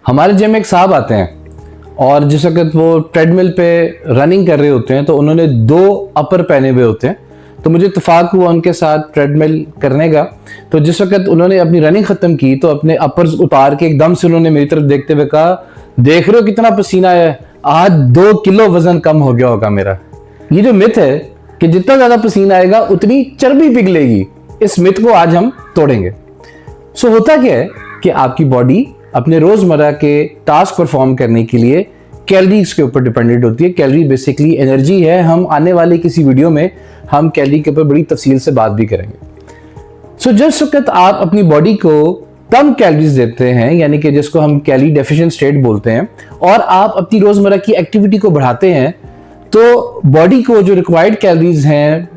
हमारे जिम में एक साहब आते हैं और जिस वक्त वो ट्रेडमिल पे रनिंग कर रहे होते हैं तो उन्होंने 2 अपर पहने हुए होते हैं। तो मुझे इत्तेफाक हुआ उनके साथ ट्रेडमिल करने का। तो जिस वक्त उन्होंने अपनी रनिंग खत्म की तो अपने अपर्स उतार के एकदम से उन्होंने मेरी तरफ देखते हुए कहा, देख रहे हो कितना पसीना है, आज 2 किलो वजन कम हो गया होगा मेरा। ये जो मिथ है कि जितना ज्यादा पसीना आएगा उतनी चर्बी पिघलेगी, इस मिथ को आज हम तोड़ेंगे। सो होता क्या है कि आपकी बॉडी अपने रोजमर्रा के टास्क परफॉर्म करने के लिए कैलोरीज के ऊपर डिपेंडेंट होती है। कैलोरी बेसिकली एनर्जी है। हम आने वाले किसी वीडियो में हम कैलोरी के ऊपर बड़ी तफसील से बात भी करेंगे। सो जिस वक्त आप अपनी बॉडी को कम कैलोरीज देते हैं, यानी कि जिसको हम कैलोरी डेफिशिएंट स्टेट बोलते हैं, और आप अपनी रोजमर्रा की एक्टिविटी को बढ़ाते हैं, तो बॉडी को जो रिक्वायर्ड कैलोरीज हैं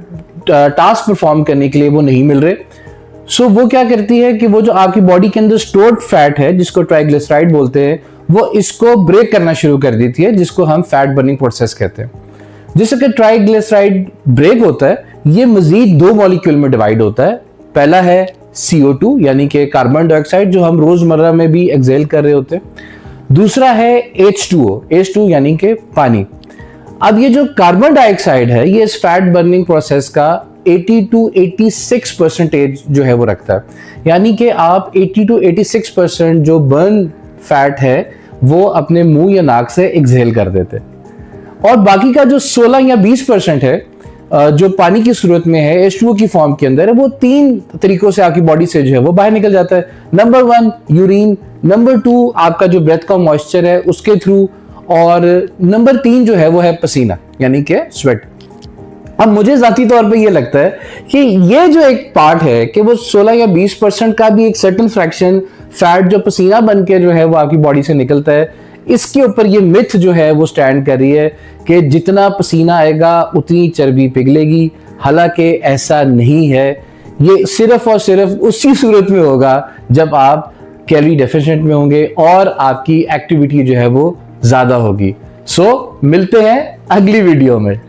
टास्क परफॉर्म करने के लिए वो नहीं मिल रहे। सो वो क्या करती है कि वो जो आपकी बॉडी के अंदर स्टोर्ड फैट है, जिसको ट्राइग्लिसराइड बोलते हैं, वो इसको ब्रेक करना शुरू कर देती है, जिसको हम फैट बर्निंग प्रोसेस कहते हैं। जिससे ट्राइग्लिसराइड ब्रेक होता है, ये मजीद 2 मॉलिक्यूल में डिवाइड होता है। पहला है CO2 यानी कि कार्बन डाइऑक्साइड, जो हम रोजमर्रा में भी एक्सेल कर रहे होते हैं। दूसरा है H2O यानी कि पानी। अब ये जो कार्बन डाइऑक्साइड है, ये इस फैट बर्निंग प्रोसेस का 80 to 86% जो है वो रखता है। यानी कि आप 80 to 86% जो बर्न फैट है वो अपने मुंह या नाक से एक्सहेल कर देते, और बाकी का जो 16 या 20% है जो पानी की सूरत में है, H2O की फॉर्म के अंदर है, वो 3 तरीकों से आपकी बॉडी से जो है वो बाहर निकल जाता है। नंबर 1 यूरिन, नंबर 2 आपका जो ब्रेथ का मॉइस्चर है उसके थ्रू, और नंबर 3 जो है वो है पसीना यानी कि स्वेट। अब मुझे जाती तौर पे ये लगता है कि ये जो एक पार्ट है कि वो 16 या 20% का भी एक सर्टेन फ्रैक्शन फैट जो पसीना बन के जो है वो आपकी बॉडी से निकलता है, इसके ऊपर ये मिथ जो है वो स्टैंड कर रही है कि जितना पसीना आएगा उतनी चर्बी पिघलेगी। हालांकि ऐसा नहीं है। ये सिर्फ और सिर्फ उसी सूरत में होगा जब आप कैलोरी डेफिशिएंट में होंगे और आपकी एक्टिविटी जो है वो ज्यादा होगी। सो मिलते हैं अगली वीडियो में।